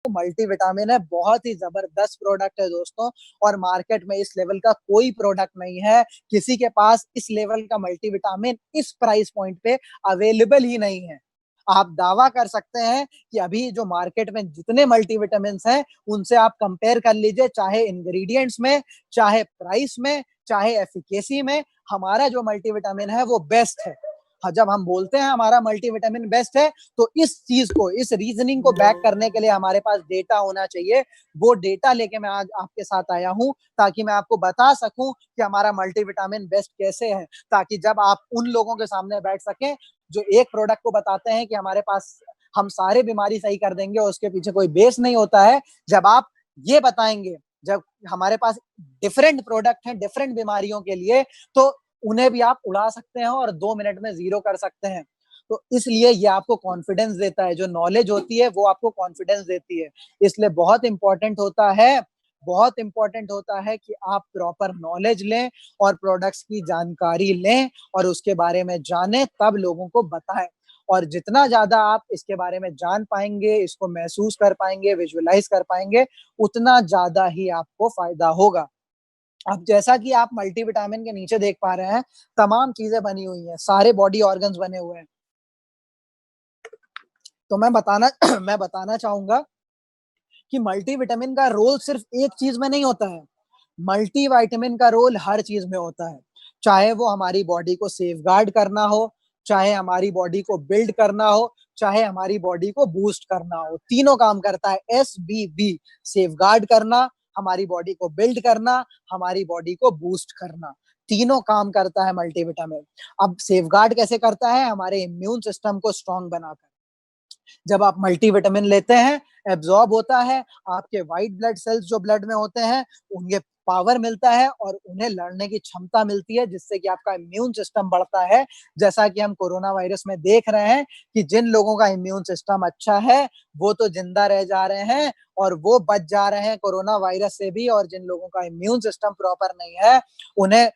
Multivitamin है, बहुत ही जबरदस्त प्रोडक्ट है दोस्तों। और मार्केट में इस लेवल का कोई प्रोडक्ट नहीं है, किसी के पास इस लेवल का मल्टीविटामिन इस प्राइस पॉइंट पे अवेलेबल ही नहीं है। आप दावा कर सकते हैं कि अभी जो मार्केट में जितने मल्टीविटामिन हैं उनसे आप कंपेयर कर लीजिए, चाहे इंग्रेडिएंट्स में, चाहे प्राइस में, चाहे एफिकेसी में, हमारा जो मल्टीविटामिन है वो बेस्ट है। हाँ, जब हम बोलते हैं हमारा मल्टीविटामिन बेस्ट है, तो इस चीज को, इस रीजनिंग को बैक करने के लिए हमारे पास डेटा होना चाहिए। वो डेटा लेके मैं आज आपके साथ आया हूं, ताकि मैं आपको बता सकूं कि हमारा मल्टीविटामिन बेस्ट कैसे है, ताकि जब आप उन लोगों के सामने बैठ सकें जो एक प्रोडक्ट को बताते हैं कि हमारे पास हम सारे बीमारी सही कर देंगे और उसके पीछे कोई बेस नहीं होता है। जब आप ये बताएंगे, जब हमारे पास डिफरेंट प्रोडक्ट हैं डिफरेंट बीमारियों के लिए, तो उन्हें भी आप उड़ा सकते हैं और 2 मिनट में जीरो कर सकते हैं। तो इसलिए ये आपको कॉन्फिडेंस देता है, जो नॉलेज होती है वो आपको कॉन्फिडेंस देती है। इसलिए बहुत इंपॉर्टेंट होता है कि आप प्रॉपर नॉलेज लें और प्रोडक्ट्स की जानकारी लें और उसके बारे में जानें, तब लोगों को बताएं। और जितना ज्यादा आप इसके बारे में जान पाएंगे, इसको महसूस कर पाएंगे, विजुअलाइज कर पाएंगे, उतना ज्यादा ही आपको फायदा होगा। अब जैसा कि आप मल्टीविटामिन के नीचे देख पा रहे हैं, तमाम चीजें बनी हुई हैं, सारे बॉडी ऑर्गन्स बने हुए हैं। तो मैं बताना मैं बताना चाहूंगा कि मल्टीविटामिन का रोल सिर्फ एक चीज में नहीं होता है। मल्टीविटामिन का रोल हर चीज में होता है, चाहे वो हमारी बॉडी को सेफगार्ड करना हो, चाहे हमारी बॉडी को बिल्ड करना हो, चाहे हमारी बॉडी को बूस्ट करना हो, तीनों काम करता है। SBB, सेफगार्ड करना, हमारी बॉडी को बिल्ड करना, हमारी बॉडी को बूस्ट करना, तीनों काम करता है मल्टीविटामिन। अब सेफगार्ड कैसे करता है? हमारे इम्यून सिस्टम को स्ट्रांग बनाकर। जब आप मल्टीविटामिन लेते हैं, एब्जॉर्ब होता है, आपके व्हाइट ब्लड सेल्स जो ब्लड में होते हैं उन्हें पावर मिलता है और उन्हें लड़ने की क्षमता मिलती है, जिससे कि आपका इम्यून सिस्टम बढ़ता है। जैसा कि हम कोरोना वायरस में देख रहे हैं कि जिन लोगों का इम्यून सिस्टम अच्छा है वो तो जिंदा रह जा रहे हैं और वो बच जा रहे हैं कोरोना वायरस से भी, और जिन लोगों का इम्यून सिस्टम प्रॉपर नहीं है उन्हें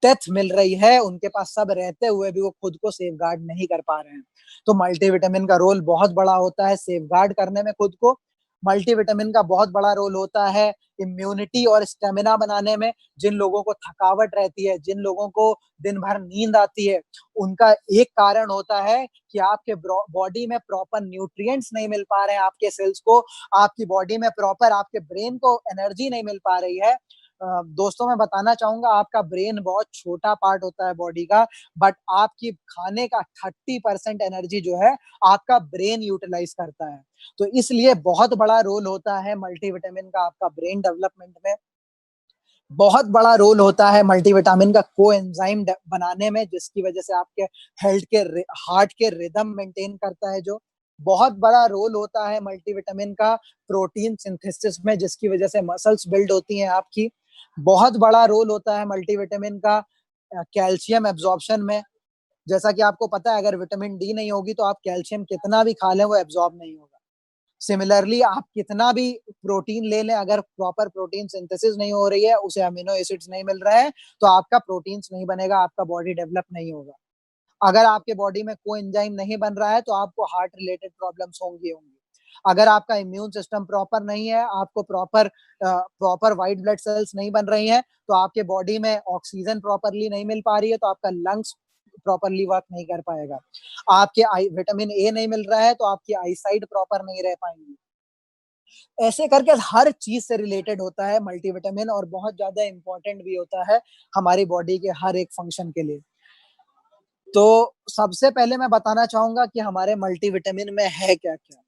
डेथ मिल रही है, उनके पास सब रहते हुए भी वो खुद को सेफगार्ड नहीं कर पा रहे हैं। तो मल्टीविटामिन का रोल बहुत बड़ा होता है सेफगार्ड करने में खुद को। मल्टीविटामिन का बहुत बड़ा रोल होता है इम्यूनिटी और स्टेमिना बनाने में। जिन लोगों को थकावट रहती है, जिन लोगों को दिन भर नींद आती है, उनका एक कारण होता है कि आपके बॉडी में प्रॉपर न्यूट्रिएंट्स नहीं मिल पा रहे हैं आपके सेल्स को, आपकी बॉडी में प्रॉपर आपके ब्रेन को एनर्जी नहीं मिल पा रही है। दोस्तों, मैं बताना चाहूंगा, आपका ब्रेन बहुत छोटा पार्ट होता है बॉडी का, बट आपकी खाने का 30% एनर्जी जो है आपका ब्रेन यूटिलाइज करता है। तो इसलिए बहुत बड़ा रोल होता है मल्टीविटामिन का आपका ब्रेन डेवलपमेंट में। बहुत बड़ा रोल होता है मल्टीविटामिन का कोएंजाइम बनाने में, जिसकी वजह से आपके हेल्थ के हार्ट के रिदम मेंटेन करता है। जो बहुत बड़ा रोल होता है मल्टीविटामिन का प्रोटीन सिंथेसिस में, जिसकी वजह से मसल्स बिल्ड होती हैं आपकी। बहुत बड़ा रोल होता है मल्टीविटामिन का कैल्शियम एब्जॉर्प्शन में। जैसा कि आपको पता है, अगर विटामिन डी नहीं होगी तो आप कैल्शियम कितना भी खा लें वो एब्जॉर्ब नहीं होगा। सिमिलरली आप कितना भी प्रोटीन ले लें, अगर प्रॉपर प्रोटीन सिंथेसिस नहीं हो रही है, उसे अमीनो एसिड्स नहीं मिल रहे हैं, तो आपका प्रोटीन्स नहीं बनेगा, आपका बॉडी डेवलप नहीं होगा। अगर आपके बॉडी में कोई एंजाइम नहीं बन रहा है तो आपको हार्ट रिलेटेड प्रॉब्लम्स होंगी। अगर आपका इम्यून सिस्टम प्रॉपर नहीं है, आपको प्रॉपर व्हाइट ब्लड सेल्स नहीं बन रही हैं, तो आपके बॉडी में ऑक्सीजन प्रॉपरली नहीं मिल पा रही है, तो आपका लंग्स प्रॉपरली वर्क नहीं कर पाएगा। आपके आई विटामिन ए नहीं मिल रहा है तो आपकी आई साइड प्रॉपर नहीं रह पाएंगी। ऐसे करके हर चीज से रिलेटेड होता है मल्टीविटामिन, और बहुत ज्यादा इंपॉर्टेंट भी होता है हमारी बॉडी के हर एक फंक्शन के लिए। तो सबसे पहले मैं बताना चाहूंगा कि हमारे मल्टीविटामिन में है क्या क्या।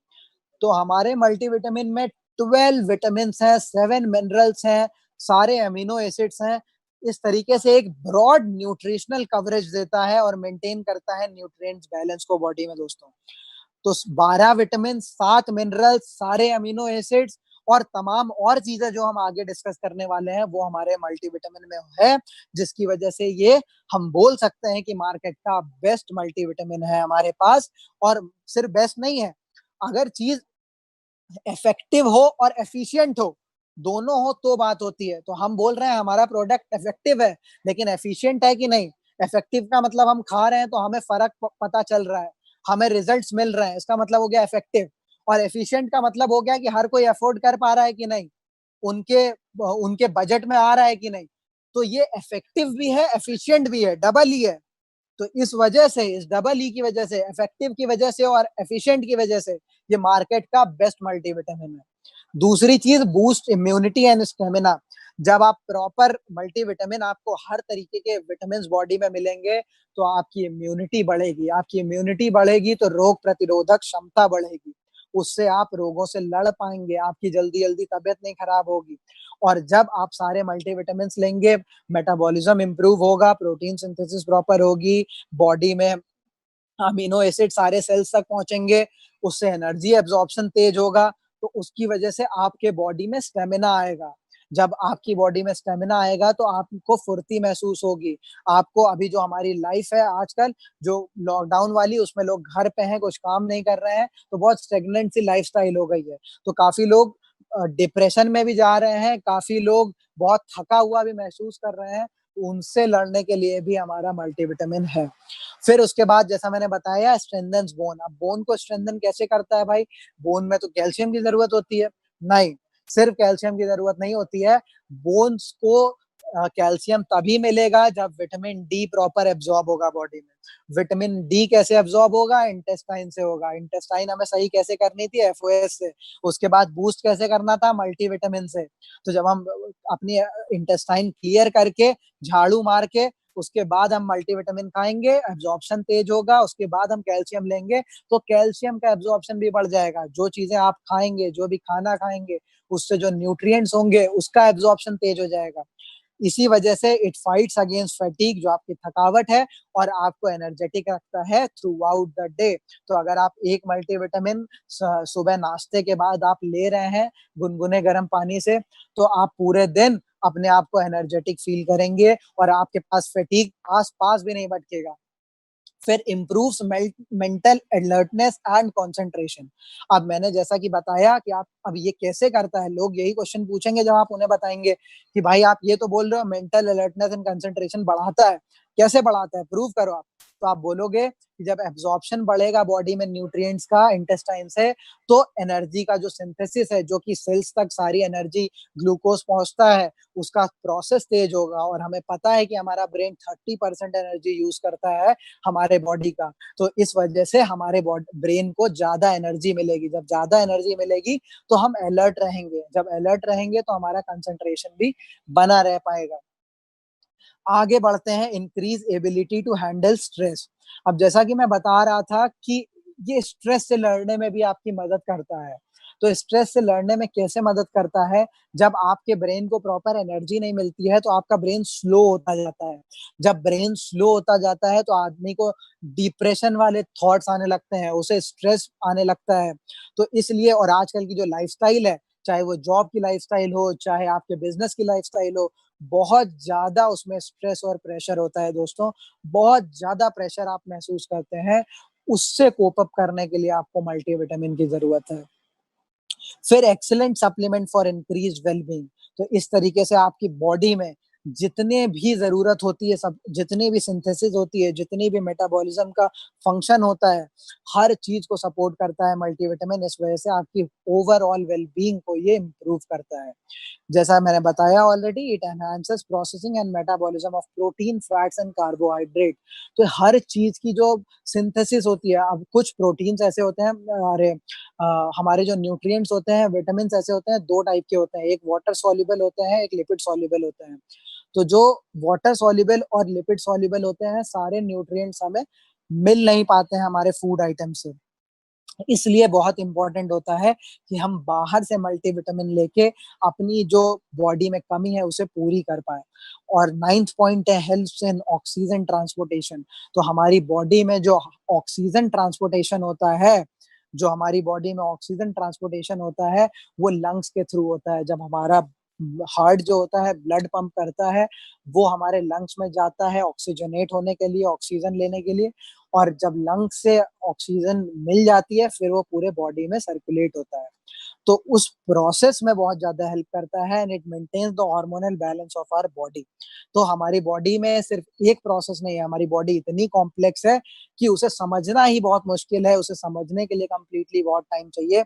तो हमारे मल्टीविटामिन में 12 विटामिन हैं, 7 मिनरल्स हैं, सारे अमीनो एसिड्स हैं। इस तरीके से एक ब्रॉड न्यूट्रिशनल कवरेज देता है और मेंटेन करता है न्यूट्रिएंट्स बैलेंस को बॉडी में दोस्तों। तो 12 विटामिन, 7 मिनरल्स, सारे अमीनो एसिड्स और तमाम और चीजें जो हम आगे डिस्कस करने वाले हैं वो हमारे मल्टीविटामिन में है, जिसकी वजह से ये हम बोल सकते हैं कि मार्केट का बेस्ट मल्टीविटामिन है हमारे पास। और सिर्फ बेस्ट नहीं है, अगर चीज इफेक्टिव हो और एफिशिएंट हो, दोनों हो तो बात होती है। तो हम बोल रहे हैं हमारा प्रोडक्ट इफेक्टिव है, लेकिन एफिशिएंट है कि नहीं। इफेक्टिव का मतलब हम खा रहे हैं तो हमें फर्क पता चल रहा है, हमें रिजल्ट्स मिल रहे हैं, इसका मतलब हो गया इफेक्टिव। और एफिशिएंट का मतलब हो गया कि हर कोई अफोर्ड कर पा रहा है कि नहीं, उनके उनके बजट में आ रहा है कि नहीं। तो ये इफेक्टिव भी है, एफिशिएंट भी है, डबल ही है। तो इस वजह से, इस डबल ई की वजह से, इफेक्टिव की वजह से और एफिशिएंट की वजह से ये मार्केट का बेस्ट मल्टीविटामिन है। दूसरी चीज, बूस्ट इम्यूनिटी एंड स्टेमिना। जब आप प्रॉपर मल्टीविटामिन, आपको हर तरीके के विटामिन बॉडी में मिलेंगे तो आपकी इम्यूनिटी बढ़ेगी। आपकी इम्यूनिटी बढ़ेगी तो रोग प्रतिरोधक क्षमता बढ़ेगी, उससे आप रोगों से लड़ पाएंगे, आपकी जल्दी जल्दी तबियत नहीं खराब होगी। और जब आप सारे मल्टीविटामिन लेंगे, मेटाबॉलिज्म इंप्रूव होगा, प्रोटीन सिंथेसिस प्रॉपर होगी, बॉडी में अमीनो एसिड सारे सेल्स तक पहुंचेंगे, उससे एनर्जी एब्जॉर्प्शन तेज होगा, तो उसकी वजह से आपके बॉडी में स्टेमिना आएगा। जब आपकी बॉडी में स्टेमिना आएगा तो आपको फुर्ती महसूस होगी। आपको अभी जो हमारी लाइफ है आजकल, जो लॉकडाउन वाली, उसमें लोग घर पे हैं, कुछ काम नहीं कर रहे हैं, तो बहुत स्टेगनेंट सी लाइफस्टाइल हो गई है। तो काफी लोग डिप्रेशन में भी जा रहे हैं, काफी लोग बहुत थका हुआ भी महसूस कर रहे हैं। उनसे लड़ने के लिए भी हमारा मल्टीविटामिन है। फिर उसके बाद जैसा मैंने बताया, स्ट्रेंथन्स बोन। अब बोन को स्ट्रेंथन कैसे करता है भाई? बोन में तो कैल्शियम की जरूरत होती है? नहीं, सिर्फ कैल्शियम की जरूरत नहीं होती है। बोन्स को कैल्शियम तभी मिलेगा जब विटामिन डी प्रॉपर एब्जॉर्ब होगा बॉडी में। विटामिन डी कैसे एब्जॉर्ब होगा? इंटेस्टाइन से होगा। इंटेस्टाइन हमें सही कैसे करनी थी? एफओएस से। उसके बाद बूस्ट कैसे करना था? मल्टीविटामिन से। तो जब हम अपनी इंटेस्टाइन क्लियर करके, झाड़ू मार के, उसके बाद हम मल्टीविटामिन खाएंगे, एब्जॉर्प्शन तेज होगा, उसके बाद हम कैल्शियम लेंगे, तो कैल्शियम का एब्जॉर्प्शन भी बढ़ जाएगा। जो चीजें आप खाएंगे, जो भी खाना खाएंगे, उससे जो न्यूट्रिएंट्स होंगे उसका एब्जॉर्प्शन तेज हो जाएगा। इसी वजह से इट फाइट्स अगेंस्ट फैटीग, जो आपकी थकावट है, और आपको एनर्जेटिक रखता है थ्रू आउट द डे। तो अगर आप एक मल्टीविटामिन सुबह नाश्ते के बाद आप ले रहे हैं गुनगुने गर्म पानी से, तो आप पूरे दिन अपने आप को एनर्जेटिक फील करेंगे और आपके पास फैटीग आस पास भी नहीं भटकेगा। फिर improves mental alertness and concentration. अब मैंने जैसा कि बताया कि आप, अब ये कैसे करता है, लोग यही क्वेश्चन पूछेंगे जब आप उन्हें बताएंगे कि भाई आप ये तो बोल रहे हो मेंटल अलर्टनेस एंड कंसंट्रेशन बढ़ाता है, कैसे बढ़ाता है, प्रूव करो आप। तो आप बोलोगे कि जब एब्जॉर्प्शन बढ़ेगा बॉडी में न्यूट्रिएंट्स का इंटेस्टाइन से, तो एनर्जी का जो सिंथेसिस है, जो कि सेल्स तक सारी एनर्जी ग्लूकोज पहुंचता है, उसका प्रोसेस तेज होगा। और हमें पता है कि हमारा ब्रेन 30% एनर्जी यूज करता है हमारे बॉडी का। तो इस वजह से हमारे ब्रेन को ज्यादा एनर्जी मिलेगी। जब ज्यादा एनर्जी मिलेगी तो हम अलर्ट रहेंगे, जब अलर्ट रहेंगे तो हमारा कंसंट्रेशन भी बना रह पाएगा। आगे बढ़ते हैं, increase ability to handle stress. अब जैसा कि मैं बता रहा था कि ये स्ट्रेस से लड़ने में भी आपकी मदद करता है। तो स्ट्रेस से लड़ने में कैसे मदद करता है? जब आपके ब्रेन को प्रॉपर एनर्जी नहीं मिलती है तो आपका ब्रेन स्लो होता जाता है। जब ब्रेन स्लो होता जाता है तो आदमी को डिप्रेशन वाले थॉट्स आने लगते हैं, उसे स्ट्रेस आने लगता है। तो इसलिए, और आजकल की जो लाइफस्टाइल है, चाहे वो जॉब की लाइफस्टाइल हो, चाहे आपके बिजनेस की लाइफस्टाइल हो, बहुत ज्यादा उसमें स्ट्रेस और प्रेशर होता है दोस्तों। बहुत ज्यादा प्रेशर आप महसूस करते हैं, उससे कोप अप करने के लिए आपको मल्टीविटामिन की जरूरत है। फिर excellent supplement for increase wellbeing. तो इस तरीके से आपकी बॉडी में जितने भी जरूरत होती है, सब जितनी भी सिंथेसिस होती है, जितनी भी मेटाबॉलिज्म का फंक्शन होता है, हर चीज को सपोर्ट करता है मल्टीविटामिन। इस वजह से आपकी ओवरऑल वेलबींग को ये इम्प्रूव करता है। जैसा मैंने बताया already, it enhances processing and metabolism of protein, fats and carbohydrate. तो हर चीज की जो सिंथेसिस होती है, अब कुछ प्रोटीन्स ऐसे होते हैं, अरे हमारे जो न्यूट्रिएंट्स होते हैं, विटामिन ऐसे होते हैं, दो टाइप के होते हैं, एक वाटर सॉल्युबल होते हैं, एक लिपिड सॉल्युबल होते हैं। तो जो वाटर सॉल्युबल और लिपिड सॉल्युबल होते हैं, सारे न्यूट्रिएंट्स हमें मिल नहीं पाते हैं हमारे फूड आइटम से। इसलिए बहुत इंपॉर्टेंट होता है कि हम बाहर से मल्टीविटामिन लेके अपनी जो बॉडी में कमी है उसे पूरी कर पाए। और नाइन्थ पॉइंट है, हेल्प्स इन ऑक्सीजन ट्रांसपोर्टेशन। तो हमारी बॉडी में जो ऑक्सीजन ट्रांसपोर्टेशन होता है, जो हमारी बॉडी में ऑक्सीजन ट्रांसपोर्टेशन होता है, वो लंग्स के थ्रू होता है। जब हमारा हार्ट जो होता है ब्लड पंप करता है, वो हमारे लंग्स में जाता है ऑक्सीजनेट होने के लिए, ऑक्सीजन लेने के लिए। और जब लंग्स से ऑक्सीजन मिल जाती है, फिर वो पूरे बॉडी में सर्कुलेट होता है। तो उस प्रोसेस में बहुत ज़्यादा हेल्प करता है and it maintains the hormonal balance of our body. तो हमारी बॉडी में सिर्फ एक प्रोसेस नहीं है, हमारी बॉडी इतनी कॉम्प्लेक्स है कि उसे समझना ही बहुत मुश्किल है, उसे समझने के लिए कंप्लीटली बहुत टाइम चाहिए।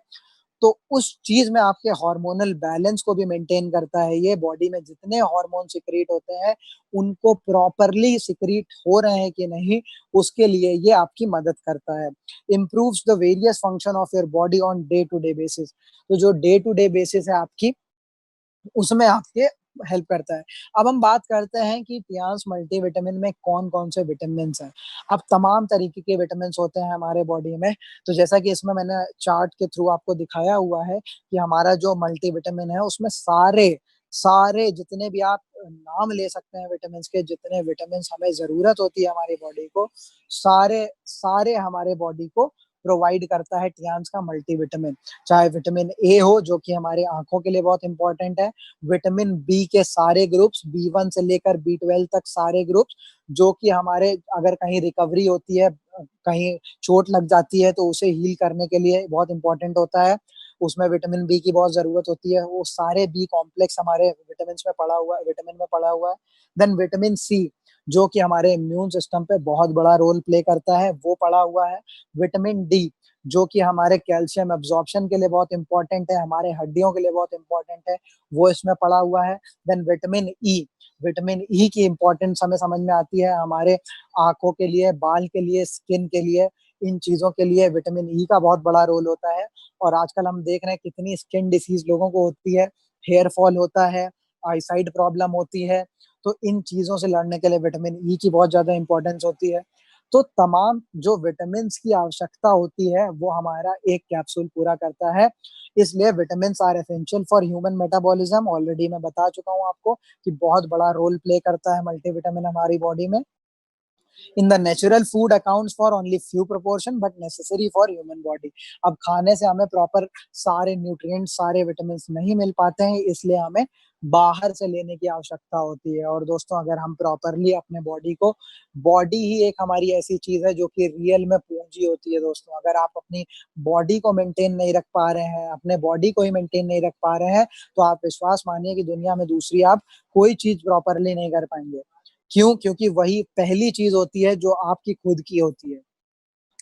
तो उस चीज में आपके हार्मोनल बैलेंस को भी मेंटेन करता है ये, बॉडी में जितने हार्मोन सिक्रीट होते हैं उनको प्रॉपरली सिक्रीट हो रहे हैं कि नहीं, उसके लिए ये आपकी मदद करता है। Improves the various function of your body on day to day basis. तो जो डे टू डे बेसिस है आपकी, उसमें आपके हेल्प करता है। अब हम बात करते हैं कि टियान्स मल्टीविटामिन में कौन-कौन से विटामिन्स हैं। अब तमाम तरीके के विटामिन्स होते हैं हमारे बॉडी में, तो जैसा कि इसमें मैंने चार्ट के थ्रू आपको दिखाया हुआ है कि हमारा जो मल्टीविटामिन है उसमें सारे सारे जितने भी आप नाम ले सकते हैं विटामिन्स के, जितने विटामिन्स हमें ज़रूरत होती है हमारी बॉडी को, सारे सारे हमारे बॉडी को प्रोवाइड करता है टियान्स का मल्टीविटामिन। चाहे विटामिन ए हो जो कि हमारे आँखों के लिए बहुत इम्पोर्टेंट है, विटामिन बी के सारे ग्रुप्स, बी1 से लेकर बी12 तक सारे ग्रुप्स, जो कि हमारे अगर कहीं रिकवरी होती है, कहीं चोट लग जाती है तो उसे हील करने के लिए बहुत इंपॉर्टेंट होता है, उसमें विटामिन बी की बहुत ज़रूरत होती है। वो सारे बी कॉम्प्लेक्स हमारे विटामिन में पड़ा हुआ है। देन विटामिन सी जो कि हमारे इम्यून सिस्टम पे बहुत बड़ा रोल प्ले करता है, वो पड़ा हुआ है। विटामिन डी जो कि हमारे कैल्शियम एब्जॉर्प्शन के लिए बहुत इंपॉर्टेंट है, हमारे हड्डियों के लिए बहुत इंपॉर्टेंट है, वो इसमें पड़ा हुआ है। देन विटामिन ई की इंपॉर्टेंस हमें समझ में आती है हमारे आंखों के लिए, बाल के लिए, स्किन के लिए, इन चीजों के लिए विटामिन ई का बहुत बड़ा रोल होता है। और आजकल हम देख रहे हैं कितनी स्किन डिसीज लोगों को होती है, हेयर फॉल होता है, आईसाइट प्रॉब्लम होती है, तो इन चीजों से लड़ने के लिए विटामिन ई की बहुत ज्यादा इंपॉर्टेंस होती है। तो तमाम जो विटामिन की आवश्यकता होती है वो हमारा एक कैप्सूल पूरा करता है। इसलिए vitamin are essential for human metabolism. Already मैं बता चुका हूँ आपको कि बहुत बड़ा रोल प्ले करता है मल्टीविटामिन हमारी बॉडी में। In the natural food accounts for only few proportion but necessary for human body. अब खाने से हमें प्रॉपर सारे न्यूट्रिएंट्स, सारे विटामिन नहीं मिल पाते हैं, इसलिए हमें बाहर से लेने की आवश्यकता होती है। और दोस्तों अगर हम प्रॉपरली अपने बॉडी को, बॉडी ही एक हमारी ऐसी चीज है जो कि रियल में पूंजी होती है दोस्तों। अगर आप अपनी बॉडी को मेंटेन नहीं रख पा रहे हैं, अपने बॉडी को ही मेंटेन नहीं रख पा रहे हैं, तो आप विश्वास मानिए कि दुनिया में दूसरी आप कोई चीज प्रॉपरली नहीं कर पाएंगे। क्यों? क्योंकि वही पहली चीज होती है जो आपकी खुद की होती है,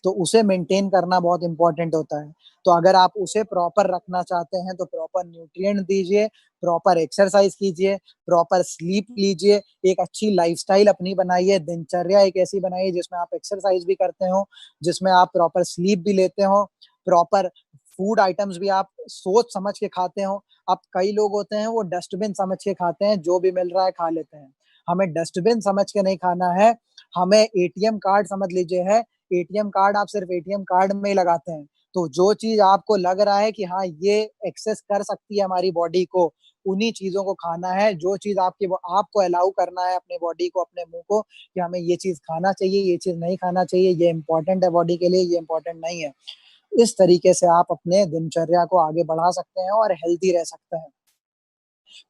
तो उसे मेंटेन करना बहुत इंपॉर्टेंट होता है। तो अगर आप उसे प्रॉपर रखना चाहते हैं तो प्रॉपर न्यूट्रिएंट दीजिए, प्रॉपर एक्सरसाइज कीजिए, प्रॉपर स्लीप लीजिए, एक अच्छी लाइफस्टाइल अपनी बनाइए, दिनचर्या एक ऐसी बनाइए जिसमें आप एक्सरसाइज भी करते हो, जिसमें आप प्रॉपर स्लीप भी लेते हो, प्रॉपर फूड आइटम्स भी आप सोच समझ के खाते हो। अब कई लोग होते हैं वो डस्टबिन समझ के खाते हैं, जो भी मिल रहा है खा लेते हैं। हमें डस्टबिन समझ के नहीं खाना है, हमें एटीएम कार्ड समझ लीजिए है, एटीएम कार्ड आप सिर्फ एटीएम कार्ड में ही लगाते हैं। तो जो चीज आपको लग रहा है कि हाँ ये एक्सेस कर सकती है हमारी बॉडी को, उन्हीं चीजों को खाना है। जो चीज आपकी आपको अलाउ करना है अपने बॉडी को, अपने मुंह को, कि हमें ये चीज खाना चाहिए, ये चीज नहीं खाना चाहिए, ये इंपॉर्टेंट है बॉडी के लिए, ये इंपॉर्टेंट नहीं है। इस तरीके से आप अपने दिनचर्या को आगे बढ़ा सकते हैं और हेल्दी रह सकते हैं।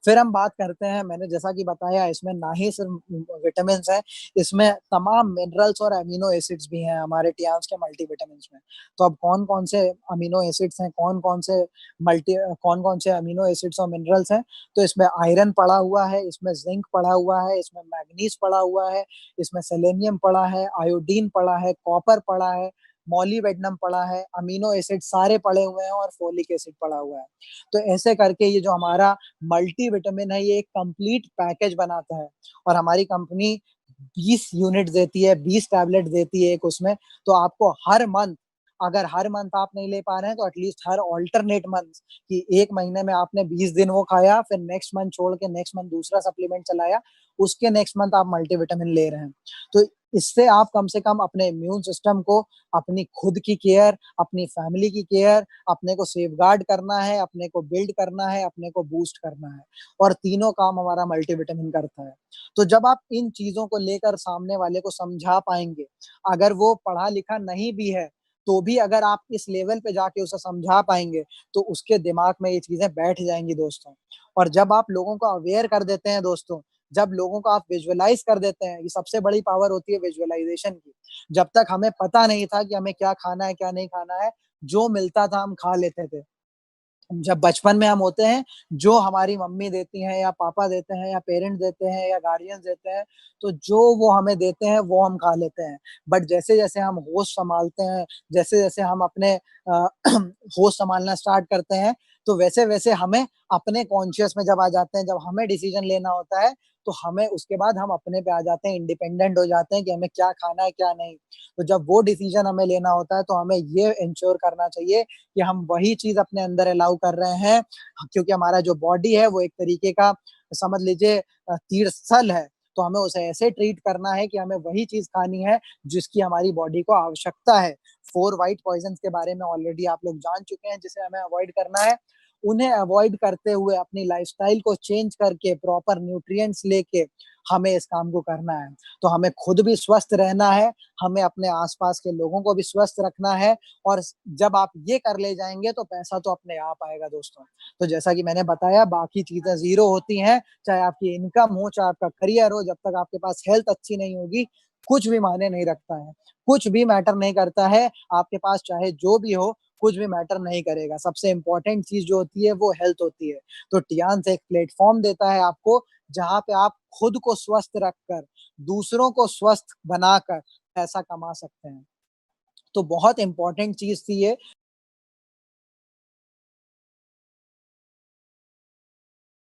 फिर हम बात करते हैं, मैंने जैसा कि बताया इसमें ना ही सिर्फ विटामिन है, इसमें तमाम मिनरल्स और अमीनो एसिड्स भी हैं हमारे टियान्स के मल्टीविटामिन में। तो अब कौन कौन से अमीनो एसिड्स हैं, कौन कौन से अमीनो एसिड्स और मिनरल्स हैं, तो इसमें आयरन पड़ा हुआ है, इसमें जिंक पड़ा हुआ है, इसमें मैग्नीज पड़ा हुआ है, इसमें सेलेनियम पड़ा है, आयोडीन पड़ा है, कॉपर पड़ा है, मॉलीवेडनम पड़ा है, अमीनो एसिड सारे पड़े हुए हैं और फोलिक एसिड पड़ा हुआ है। तो ऐसे करके ये जो हमारा मल्टीविटामिन है ये एक कंप्लीट पैकेज बनाता है। और हमारी कंपनी 20 यूनिट देती है, 20 टैबलेट देती है एक उसमें। तो आपको हर मंथ, अगर हर मंथ आप नहीं ले पा रहे हैं तो एटलीस्ट हर ऑल्टरनेट मंथ, कि एक महीने में आपने 20 दिन वो खाया, फिर नेक्स्ट मंथ छोड़ के नेक्स्ट मंथ दूसरा सप्लीमेंट चलाया, उसके नेक्स्ट मंथ आप मल्टीविटामिन ले रहे हैं। तो इससे आप कम से कम अपने इम्यून सिस्टम को, अपनी खुद की केयर, अपनी फैमिली की केयर, अपने को सेफगार्ड करना है, अपने को बिल्ड करना है, अपने को बूस्ट करना है। और तीनों काम हमारा मल्टीविटामिन करता है। तो जब आप इन चीजों को लेकर सामने वाले को समझा पाएंगे, अगर वो पढ़ा लिखा नहीं भी है तो भी अगर आप इस लेवल पे जाके उसे समझा पाएंगे तो उसके दिमाग में ये चीजें बैठ जाएंगी दोस्तों। और जब आप लोगों को अवेयर कर देते हैं दोस्तों, जब लोगों को आप विजुअलाइज कर देते हैं, ये सबसे बड़ी पावर होती है विजुअलाइजेशन की। जब तक हमें पता नहीं था कि हमें क्या खाना है क्या नहीं खाना है, जो मिलता था हम खा लेते थे। जब बचपन में हम होते हैं, जो हमारी मम्मी देती हैं या पापा देते हैं या पेरेंट्स देते हैं या गार्डियंस देते हैं, तो जो वो हमें देते हैं, वो हम खा लेते हैं। बट जैसे-जैसे हम होश सँभालते हैं, जैसे-जैसे हम अपने होश सँभालना स्टार्ट करते हैं, तो वैसे-वैसे हमें अपने कॉन्शियस में जब आ जाते हैं, जब हमें डिसीज़न लेना होता है, तो हमें उसके बाद हम अपने पे आ जाते हैं, इंडिपेंडेंट हो जाते हैं कि हमें क्या खाना है, क्या नहीं। तो जब वो डिसीज़न हमें लेना होता है, तो हमें ये एन्श्योर करना चाहिए कि हम वही चीज़ अपने अंदर अलाउ कर रहे हैं, क्योंकि हमारा जो बॉडी है वो एक तरीके का समझ लीजिए तीर्थस्थल है, तो हमें उसे ऐसे ट्रीट करना है कि हमें वही चीज़ खानी है जिसकी हमारी बॉडी को आवश्यकता है। 4 व्हाइट पॉइज़न्स के बारे में ऑलरेडी आप लोग जान चुके हैं जिसे हमें अवॉइड करना है। उन्हें अवॉइड करते हुए अपनी लाइफ़स्टाइल को चेंज करके प्रॉपर न्यूट्रिएंट्स लेके हमें इस काम को करना है। तो हमें खुद भी स्वस्थ रहना है, हमें अपने आस-पास के लोगों को भी स्वस्थ रखना है और जब आप ये कर ले जाएँगे तो पैसा तो अपने आप आएगा दोस्तों। तो जैसा कि मैंने बताया बाकी चीज़ें ज़ीरो होती हैं, चाहे आपकी इनकम हो, चाहे आपका करियर हो, जब तक आपके पास हेल्थ अच्छी नहीं होगी, कुछ भी मायने नहीं रखता है। कुछ भी मैटर नहीं करता है, आपके पास चाहे जो भी हो, कुछ भी मैटर नहीं करेगा। सबसे इम्पोर्टेंट चीज़ जो होती है वो हेल्थ होती है। तो टियान्स एक प्लेटफ़ॉर्म देता है आपको, जहाँ पे आप खुद को स्वस्थ रखकर, दूसरों को स्वस्थ बनाकर पैसा कमा सकते हैं। तो बहुत इम्पोर्टेंट चीज़ थी ये